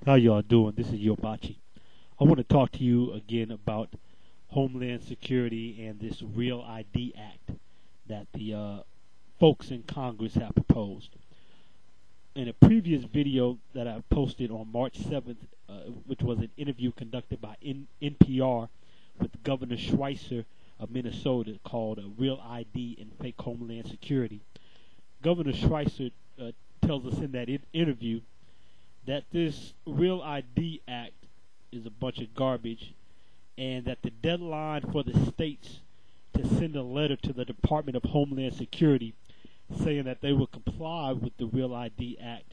How y'all doing? This is Yobachi. I want to talk to you again about Homeland Security and this Real ID Act that the folks in Congress have proposed. In a previous video that I posted on March 7th, which was an interview conducted by NPR with Governor Schweitzer of Minnesota called Real ID and Fake Homeland Security, Governor Schweitzer tells us in that interview that this Real ID Act is a bunch of garbage, and that the deadline for the states to send a letter to the Department of Homeland Security saying that they would comply with the Real ID Act,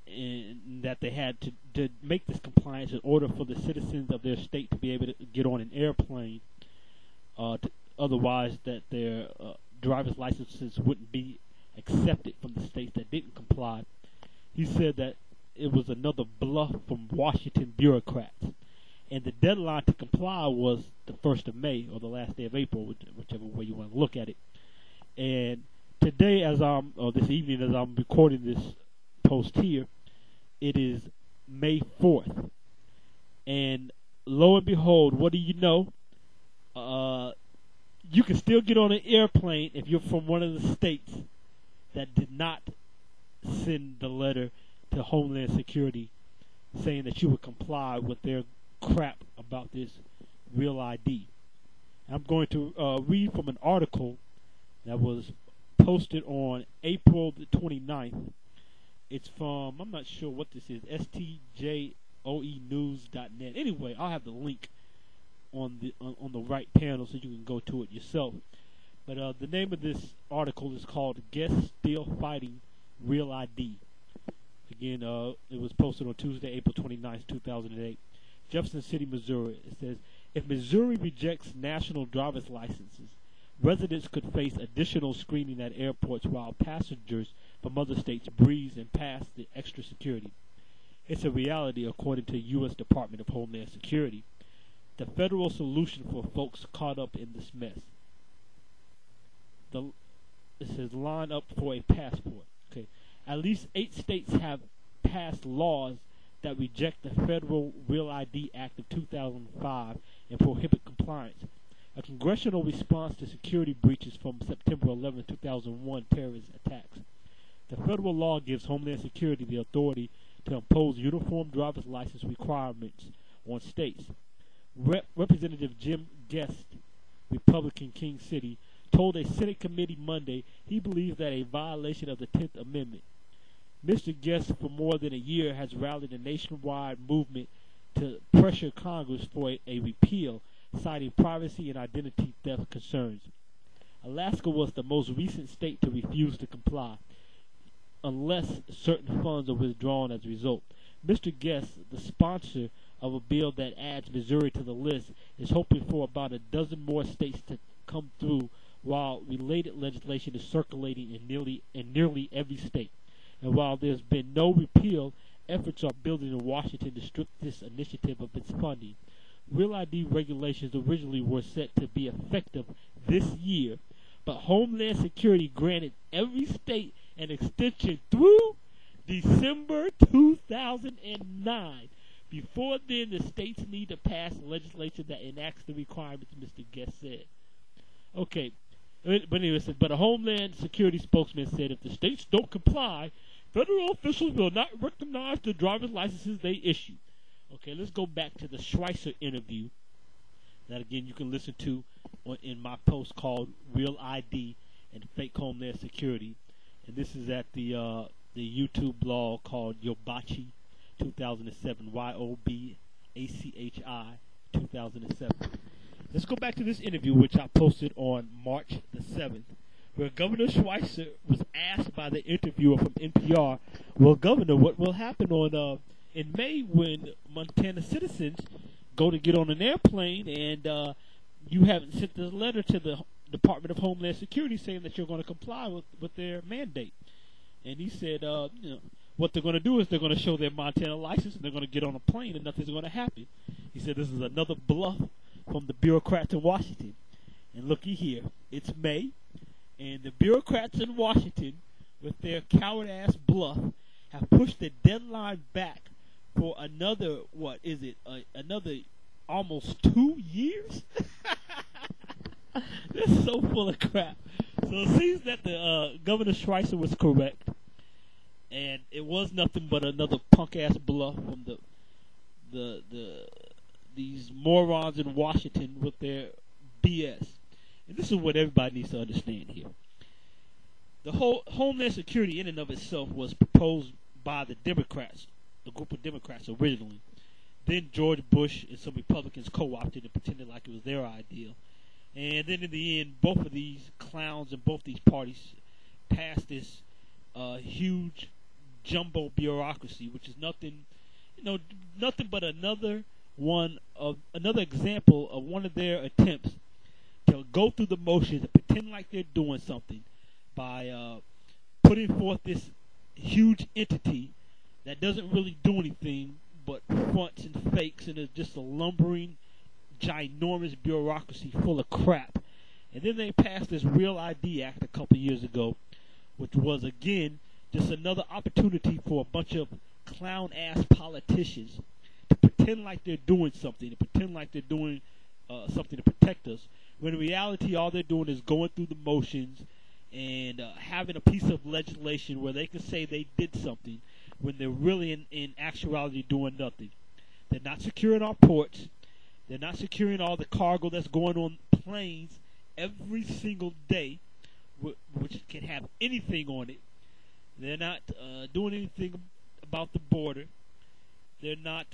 and that they had to make this compliance in order for the citizens of their state to be able to get on an airplane, otherwise that their driver's licenses wouldn't be accepted from the states that didn't comply. He said that it was another bluff from Washington bureaucrats, and the deadline to comply was the 1st of May, or the last day of April, whichever way you want to look at it. And today, this evening, as I'm recording this post here, it is May 4th, and lo and behold, what do you know? You can still get on an airplane if you're from one of the states that did not send the letter to Homeland Security saying that you would comply with their crap about this Real ID. I'm going to read from an article that was posted on April the 29th. It's from, I'm not sure what this is, stjoenews.net. Anyway, I'll have the link on the right panel so you can go to it yourself. But the name of this article is called "Guests Still Fighting Real ID." Again, it was posted on Tuesday, April 29th, 2008. Jefferson City, Missouri. It says, if Missouri rejects national driver's licenses, residents could face additional screening at airports while passengers from other states breeze and pass the extra security. It's a reality, according to U.S. Department of Homeland Security. The federal solution for folks caught up in this mess. It says, line up for a passport. Okay. At least 8 states have passed laws that reject the federal Real ID Act of 2005 and prohibit compliance. A congressional response to security breaches from September 11, 2001 terrorist attacks. The federal law gives Homeland Security the authority to impose uniform driver's license requirements on states. Representative Jim Guest, Republican, King City, told a Senate committee Monday he believes that a violation of the 10th Amendment. Mr. Guest, for more than a year, has rallied a nationwide movement to pressure Congress for a repeal, citing privacy and identity theft concerns. Alaska was the most recent state to refuse to comply, unless certain funds are withdrawn as a result. Mr. Guest, the sponsor of a bill that adds Missouri to the list, is hoping for about a dozen more states to come through, while related legislation is circulating in nearly every state. And while there's been no repeal, efforts are building in Washington to strip this initiative of its funding. Real ID regulations originally were set to be effective this year, but Homeland Security granted every state an extension through December 2009. Before then, the states need to pass legislation that enacts the requirements, Mr. Guest said. Okay, but anyway, but a Homeland Security spokesman said if the states don't comply, federal officials will not recognize the driver's licenses they issue. Okay, let's go back to the Schweitzer interview that, again, you can listen to in my post called Real ID and Fake Homeland Security. And this is at the YouTube blog called Yobachi 2007, YOBACHI 2007. Let's go back to this interview, which I posted on March the 7th, where Governor Schweitzer was asked by the interviewer from NPR, well, Governor, what will happen in May when Montana citizens go to get on an airplane and you haven't sent the letter to the Department of Homeland Security saying that you're going to comply with their mandate? And he said, what they're going to do is they're going to show their Montana license and they're going to get on a plane and nothing's going to happen. He said this is another bluff from the bureaucrats in Washington. And looky here, it's May, and the bureaucrats in Washington, with their coward-ass bluff, have pushed the deadline back for another, what is it, another almost 2 years? This is so full of crap. So it seems that the Governor Schweitzer was correct, and it was nothing but another punk ass bluff from these morons in Washington with their BS. And this is what everybody needs to understand here. The whole Homeland Security in and of itself was proposed by the Democrats, the group of Democrats originally. Then George Bush and some Republicans co-opted and pretended like it was their idea. And then in the end, both of these clowns and both these parties passed this huge jumbo bureaucracy, which is nothing but another example of one of their attempts to go through the motions and pretend like they're doing something by putting forth this huge entity that doesn't really do anything but fronts and fakes, and is just a lumbering, ginormous bureaucracy full of crap. And then they passed this Real ID Act a couple years ago, which was, again, just another opportunity for a bunch of clown-ass politicians to pretend like they're doing something, to pretend like they're doing something to protect us, when in reality all they're doing is going through the motions and having a piece of legislation where they can say they did something when they're really in actuality doing nothing. They're not securing our ports. They're not securing all the cargo that's going on planes every single day, which can have anything on it. They're not doing anything about the border. They're not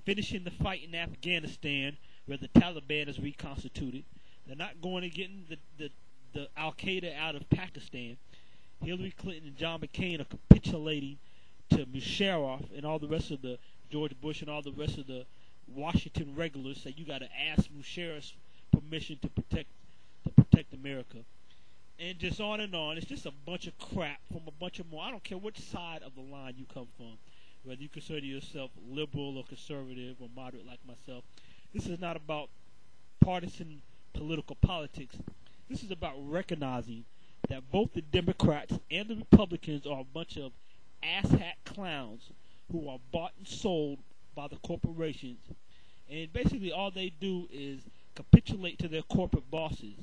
finishing the fight in Afghanistan, where the Taliban is reconstituted. They're not going and getting the Al-Qaeda out of Pakistan. Hillary Clinton and John McCain are capitulating to Musharraf and all the rest of the George Bush and all the rest of the Washington regulars say you got to ask Musharraf's permission to protect America, and just on and on. It's just a bunch of crap from a bunch of more. I don't care which side of the line you come from, whether you consider yourself liberal or conservative or moderate like myself. This is not about partisan political politics. This is about recognizing that both the Democrats and the Republicans are a bunch of asshat clowns who are bought and sold by the corporations, and basically all they do is capitulate to their corporate bosses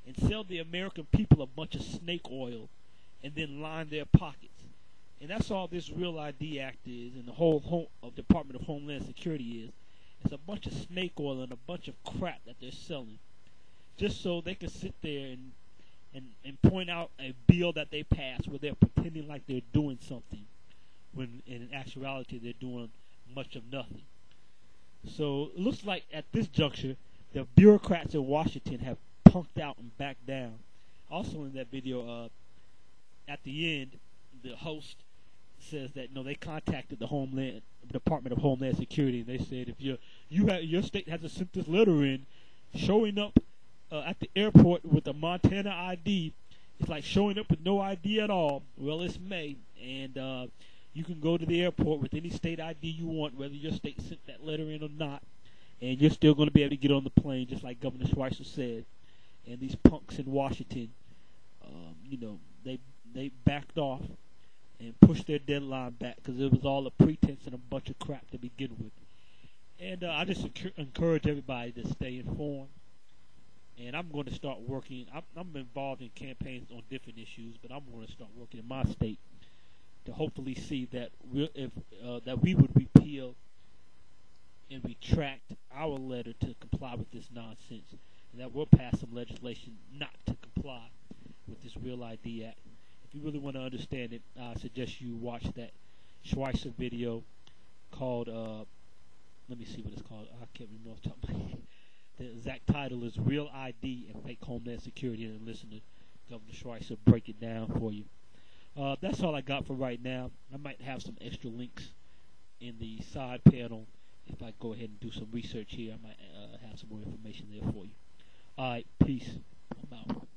and sell the American people a bunch of snake oil and then line their pockets. And that's all this Real ID Act is, and the whole Department of Homeland Security is. It's a bunch of snake oil and a bunch of crap that they're selling, just so they can sit there and point out a bill that they passed where they're pretending like they're doing something, when in actuality they're doing much of nothing. So it looks like at this juncture, the bureaucrats in Washington have punked out and backed down. Also in that video, at the end, the host says that they contacted the Department of Homeland Security, and they said if your state hasn't sent this letter in, showing up at the airport with a Montana ID, it's like showing up with no ID at all. Well, it's May, and you can go to the airport with any state ID you want, whether your state sent that letter in or not, and you're still going to be able to get on the plane, just like Governor Schweitzer said. And these punks in Washington, they backed off and pushed their deadline back because it was all a pretense and a bunch of crap to begin with. And I just encourage everybody to stay informed. And I'm going to start working. I'm involved in campaigns on different issues, but I'm going to start working in my state to hopefully see that that we would repeal and retract our letter to comply with this nonsense, and that we'll pass some legislation not to comply with this Real ID Act. If you really want to understand it, I suggest you watch that Schweitzer video called, let me see what it's called. I can't remember off the top of my head. The exact title is Real ID and Fake Homeland Security, and listen to Governor Schweitzer break it down for you. That's all I got for right now. I might have some extra links in the side panel. If I go ahead and do some research here, I might have some more information there for you. Alright, peace. I'm out.